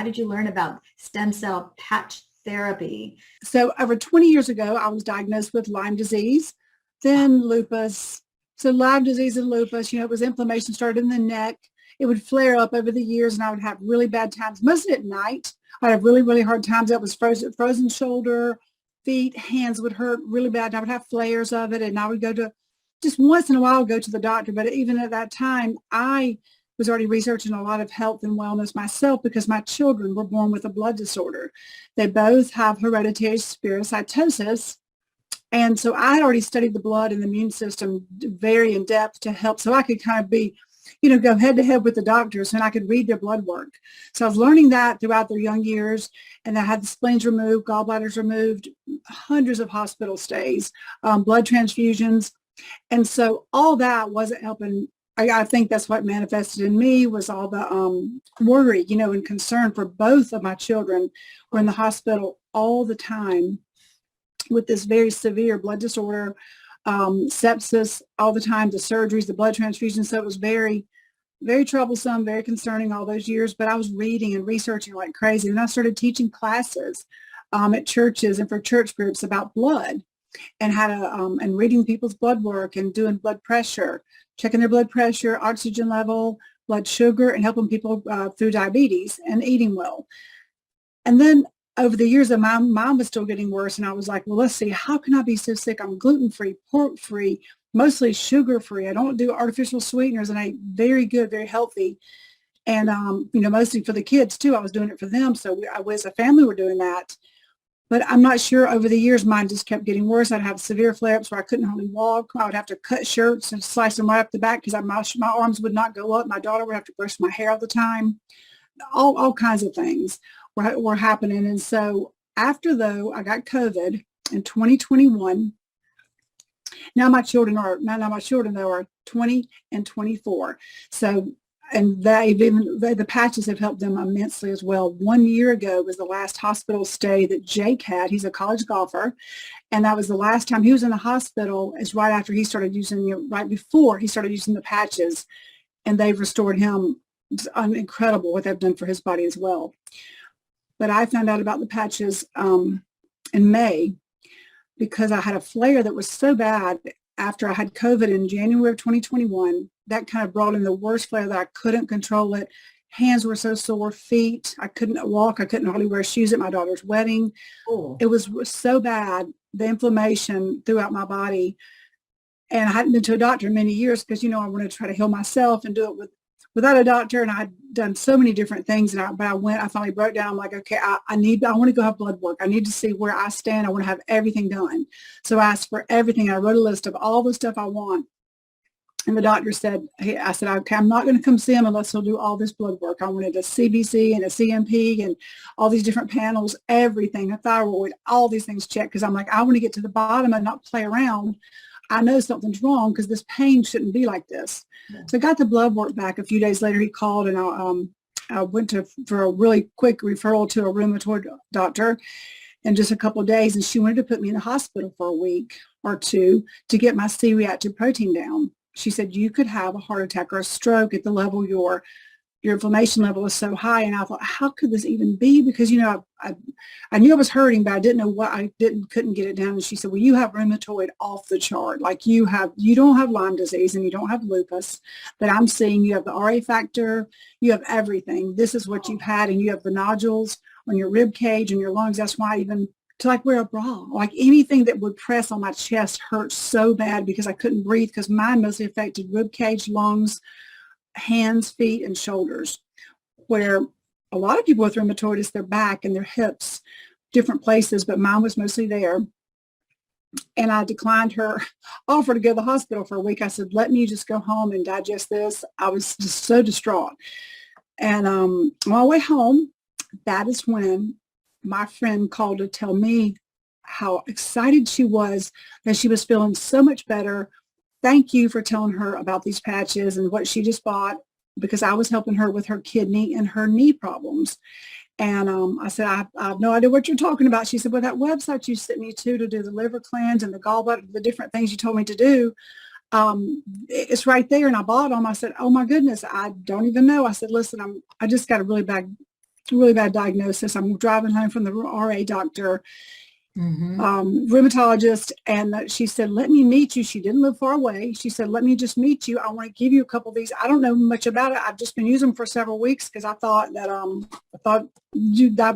How did you learn about stem cell patch therapy? So over 20 years ago, I was diagnosed with Lyme disease, then lupus. So Lyme disease and lupus, it was inflammation started in the neck. It would flare up over the years and I would have really bad times, mostly at night. I'd have really, really hard times. That was frozen shoulder, feet, hands would hurt really bad. And I would have flares of it. And I would go to, just once in a while, go to the doctor. But even at that time, I was already researching a lot of health and wellness myself because my children were born with a blood disorder. They both have hereditary spherocytosis. And so I had already studied the blood and the immune system very in depth to help. So I could kind of be, go head to head with the doctors and I could read their blood work. So I was learning that throughout their young years. And I had the spleens removed, gallbladders removed, hundreds of hospital stays, blood transfusions. And so all that wasn't helping. I think that's what manifested in me was all the worry, and concern for both of my children were in the hospital all the time with this very severe blood disorder, sepsis all the time, the surgeries, the blood transfusions. So it was very, very troublesome, very concerning all those years. But I was reading and researching like crazy. And I started teaching classes at churches and for church groups about blood and how to, and reading people's blood work and doing blood pressure, checking their blood pressure, oxygen level, blood sugar, and helping people through diabetes and eating well. And then over the years, my mom was still getting worse. And I was like, well, let's see, how can I be so sick? I'm gluten-free, pork-free, mostly sugar-free. I don't do artificial sweeteners and I ate very good, very healthy. And, mostly for the kids too. I was doing it for them. So we as a family were doing that. But I'm not sure over the years, mine just kept getting worse. I'd have severe flare-ups where I couldn't hardly walk. I would have to cut shirts and slice them right up the back because my arms would not go up. My daughter would have to brush my hair all the time. All kinds of things were happening. And so after, though, I got COVID in 2021. Now my children, though, are 20 and 24. So and the patches have helped them immensely as well. 1 year ago was the last hospital stay that Jake had. He's a college golfer. And that was the last time he was in the hospital. Is right after he started using, right before he started using the patches. And they've restored him. It's incredible what they've done for his body as well. But I found out about the patches in May because I had a flare that was so bad after I had COVID in January of 2021. That kind of brought in the worst flare that I couldn't control it. Hands were so sore, feet. I couldn't walk. I couldn't hardly wear shoes at my daughter's wedding. Oh. It was so bad, the inflammation throughout my body. And I hadn't been to a doctor in many years because, I wanted to try to heal myself and do it without a doctor. And I'd done so many different things. And I finally broke down. I'm like, okay, I want to go have blood work. I need to see where I stand. I want to have everything done. So I asked for everything. I wrote a list of all the stuff I want. And the doctor said, I said, okay, I'm not going to come see him unless he'll do all this blood work. I wanted a CBC and a CMP and all these different panels, everything, a thyroid, all these things checked. Because I'm like, I want to get to the bottom and not play around. I know something's wrong because this pain shouldn't be like this. Yeah. So I got the blood work back. A few days later, he called and I went for a really quick referral to a rheumatoid doctor in just a couple of days. And she wanted to put me in the hospital for a week or two to get my C-reactive protein down. She said, you could have a heart attack or a stroke at the level your inflammation level is so high. And I thought, how could this even be? Because, I knew I was hurting, but I didn't know what couldn't get it down. And she said, well, you have rheumatoid off the chart. Like you don't have Lyme disease and you don't have lupus, but I'm seeing you have the RA factor, you have everything. This is what you've had. And you have the nodules on your rib cage and your lungs. That's why I even to wear a bra, like anything that would press on my chest hurt so bad because I couldn't breathe because mine mostly affected rib cage, lungs, hands, feet, and shoulders, where a lot of people with rheumatoid is their back and their hips, different places, but mine was mostly there. And I declined her offer to go to the hospital for a week. I said, let me just go home and digest this. I was just so distraught. And on my way home, that is when my friend called to tell me how excited she was that she was feeling so much better. Thank you for telling her about these patches and what she just bought because I was helping her with her kidney and her knee problems. And I said, I have no idea what you're talking about. She said, well, that website you sent me to do the liver cleanse and the gallbladder, the different things you told me to do, it's right there. And I bought them. I said, oh, my goodness, I don't even know. I said, listen, I just got a really bad really bad diagnosis. I'm driving home from the RA doctor, Mm-hmm. rheumatologist, and she said, let me meet you. She didn't live far away. She said, let me just meet you. I want to give you a couple of these. I don't know much about it. I've just been using them for several weeks because I thought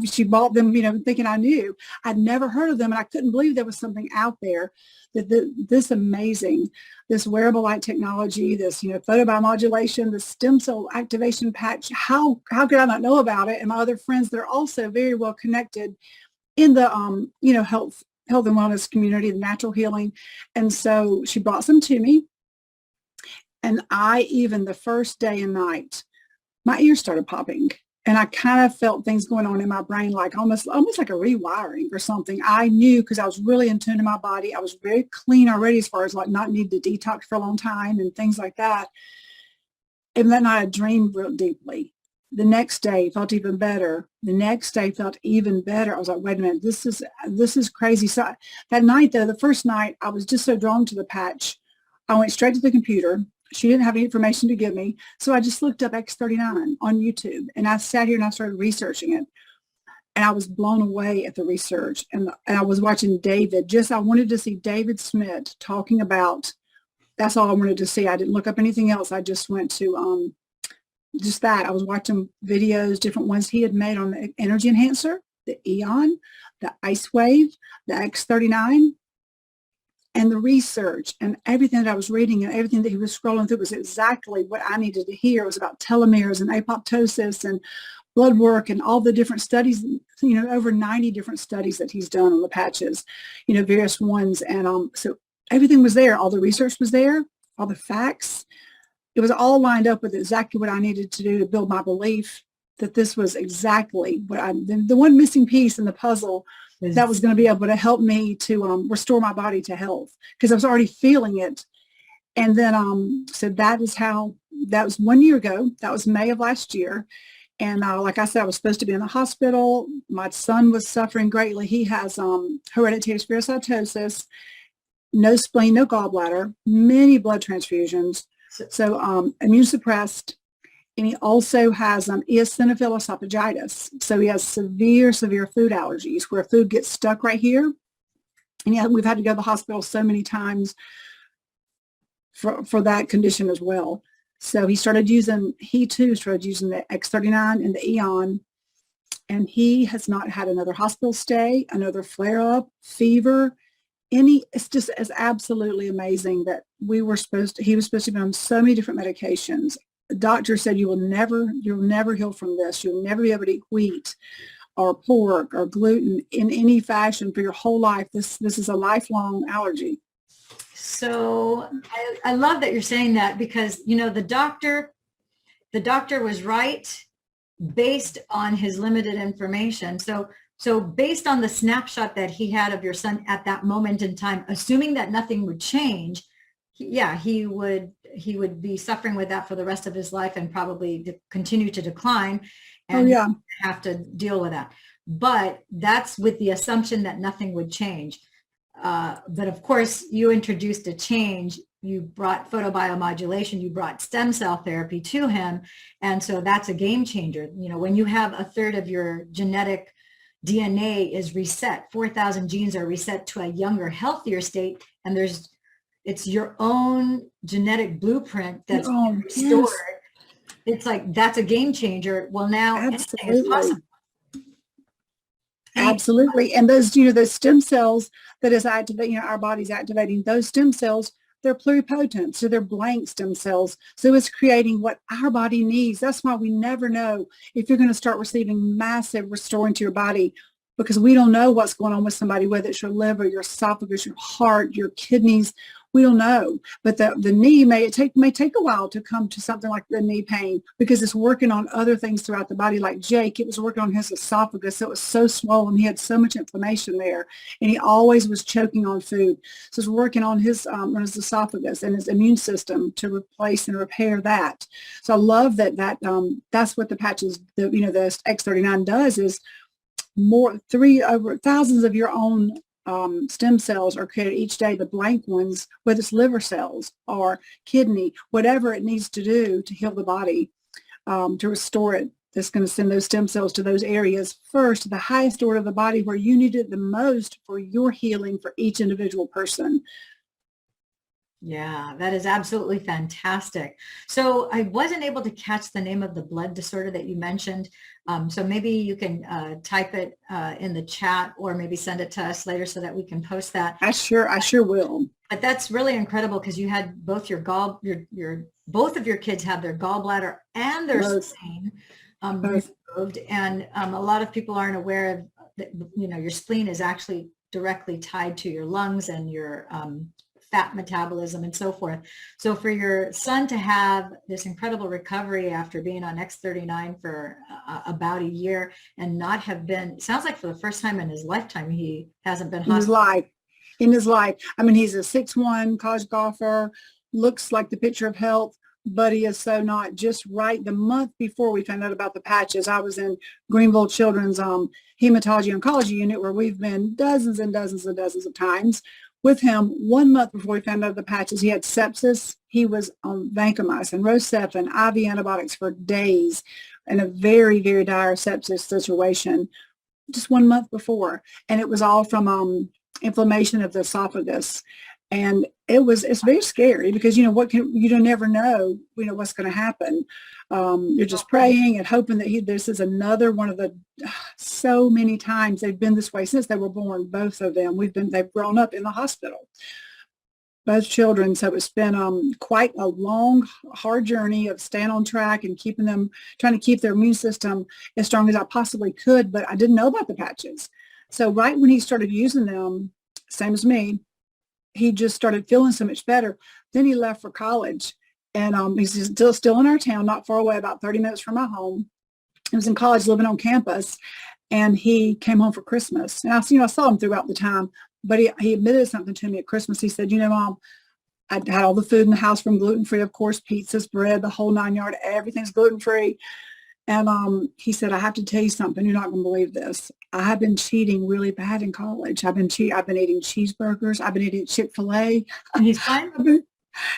she bought them, thinking I knew. I'd never heard of them, and I couldn't believe there was something out there this amazing, this wearable light technology, this, photobiomodulation, the stem cell activation patch. How could I not know about it? And my other friends, they're also very well connected in the health and wellness community, the natural healing. And so she brought some to me, and even the first day and night, my ears started popping, and I kind of felt things going on in my brain, like almost like a rewiring or something. I knew, because I was really in tune to my body. I was very clean already, as far as like not need to detox for a long time and things like that. And then I dreamed real deeply. The next day felt even better. The next day felt even better. I was like, wait a minute, this is crazy. So that night, though, the first night, I was just so drawn to the patch. I went straight to the computer. She didn't have any information to give me. So I just looked up X39 on YouTube, and I sat here and I started researching it. And I was blown away at the research. And I was watching David. I wanted to see David Smith talking about, that's all I wanted to see. I didn't look up anything else. I just went to just that. I was watching videos, different ones he had made on the energy enhancer, the Eon, the Ice Wave, the X39, and the research and everything that I was reading and everything that he was scrolling through was exactly what I needed to hear. It was about telomeres and apoptosis and blood work and all the different studies, over 90 different studies that he's done on the patches, various ones. And so everything was there. All the research was there, all the facts. It was all lined up with exactly what I needed to do to build my belief that this was exactly what the one missing piece in the puzzle that was going to be able to help me to restore my body to health, because I was already feeling it. And then, so that was 1 year ago. That was May of last year. And like I said, I was supposed to be in the hospital. My son was suffering greatly. He has hereditary spherocytosis, no spleen, no gallbladder, many blood transfusions. So immune suppressed, and he also has eosinophil esophagitis. So he has severe food allergies where food gets stuck right here. And we've had to go to the hospital so many times for that condition as well. So he too started using the X39 and the Eon, and he has not had another hospital stay, another flare-up, fever. It's absolutely amazing that he was supposed to be on so many different medications. The doctor said, you'll never heal from this. You'll never be able to eat wheat or pork or gluten in any fashion for your whole life. This is a lifelong allergy. So I love that you're saying that, because, the doctor was right based on his limited information. So based on the snapshot that he had of your son at that moment in time, assuming that nothing would change, he would be suffering with that for the rest of his life and probably continue to decline and have to deal with that. But that's with the assumption that nothing would change. But of course, you introduced a change. You brought photobiomodulation, you brought stem cell therapy to him. And so that's a game changer. When you have a third of your genetic DNA is reset, 4,000 genes are reset to a younger, healthier state, and it's your own genetic blueprint that's restored. Yes. It's like, that's a game changer. Well, now anything is possible. Absolutely. And those stem cells that is activating, our body's activating those stem cells, they're pluripotent. So they're blank stem cells. So it's creating what our body needs. That's why we never know if you're going to start receiving massive restoring to your body, because we don't know what's going on with somebody, whether it's your liver, your esophagus, your heart, your kidneys. We don't know. But the knee may take a while to come to something like the knee pain, because it's working on other things throughout the body. Like Jake, it was working on his esophagus. It was so swollen. He had so much inflammation there, and he always was choking on food. So it's working on his esophagus and his immune system to replace and repair that. So I love that's what the patches, the X39 does, is over thousands of your own stem cells are created each day, the blank ones, whether it's liver cells or kidney, whatever it needs to do to heal the body, to restore it that's going to send those stem cells to those areas first, the highest order of the body where you need it the most for your healing for each individual person. Yeah, that is absolutely fantastic. So I wasn't able to catch the name of the blood disorder that you mentioned. So maybe you can type it in the chat, or maybe send it to us later so that we can post that. I sure will. But that's really incredible, because you had both both of your kids have their gallbladder and their spleen removed. And a lot of people aren't aware of that, your spleen is actually directly tied to your lungs and your fat metabolism and so forth. So for your son to have this incredible recovery after being on X39 for about a year and not have been, sounds like for the first time in his lifetime, he hasn't been hospitalized. In his life. I mean, he's a 6'1" college golfer, looks like the picture of health, but he is so not. Just right the month before we found out about the patches, I was in Greenville Children's hematology oncology unit, where we've been dozens and dozens and dozens of times with him. 1 month before we found out the patches, he had sepsis. He was on vancomycin, Rocephin, IV antibiotics for days, in a very, very dire sepsis situation, just 1 month before. And it was all from inflammation of the esophagus. And it's very scary, because, you don't never know, what's going to happen. You're just praying and hoping that this is another one of the, so many times they've been this way since they were born, both of them. They've grown up in the hospital, both children. So it's been quite a long, hard journey of staying on track and trying to keep their immune system as strong as I possibly could. But I didn't know about the patches. So right when he started using them, same as me, he just started feeling so much better. Then he left for college, and he's still in our town, not far away, about 30 minutes from my home. He was in college, living on campus, and he came home for Christmas. And I saw him throughout the time, but he admitted something to me at Christmas. He said, Mom, I had all the food in the house from gluten-free, of course, pizzas, bread, the whole 9 yards, everything's gluten-free. And he said, I have to tell you something. You're not going to believe this. I have been cheating really bad in college. I've been eating cheeseburgers. I've been eating Chick-fil-A. And he's fine.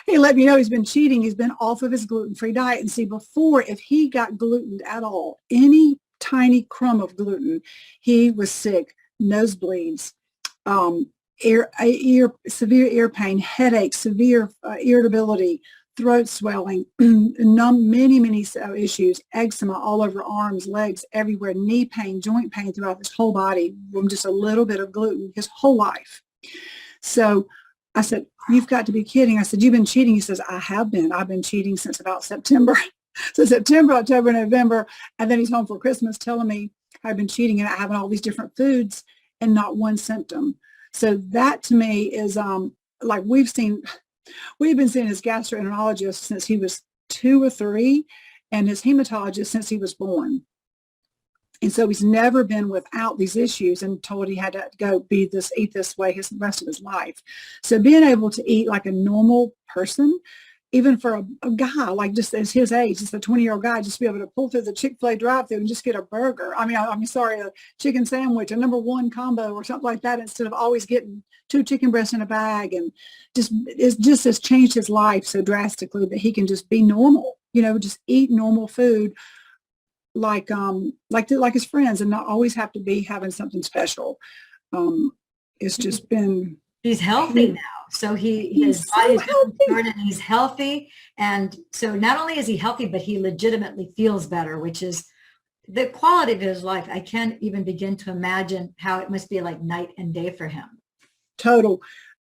He let me know he's been cheating. He's been off of his gluten-free diet. And see, before, if he got gluten at all, any tiny crumb of gluten, he was sick, nosebleeds, severe ear pain, headaches, severe irritability, throat swelling, many issues, eczema all over arms, legs, everywhere, knee pain, joint pain throughout his whole body from just a little bit of gluten his whole life. So I said, you've got to be kidding. I said, you've been cheating. He says, I have been. I've been cheating since about September. So September, October, November. And then he's home for Christmas telling me I've been cheating and having all these different foods and not one symptom. So that to me is like we've been seeing his gastroenterologist since he was 2 or 3, and his hematologist since he was born. And so he's never been without these issues, and told he had to eat this way the rest of his life. So being able to eat like a normal person, even for a guy like just as his age, just a 20-year-old guy, just be able to pull through the Chick-fil-A drive-thru and just get a burger. A chicken sandwich, a #1 combo or something like that, instead of always getting 2 chicken breasts in a bag. And it just has changed his life so drastically that he can just be normal, just eat normal food like his friends, and not always have to be having something special. It's just been. He's healthy now. So his body's and he's healthy. And so not only is he healthy, but he legitimately feels better, which is the quality of his life. I can't even begin to imagine how it must be like night and day for him. Total.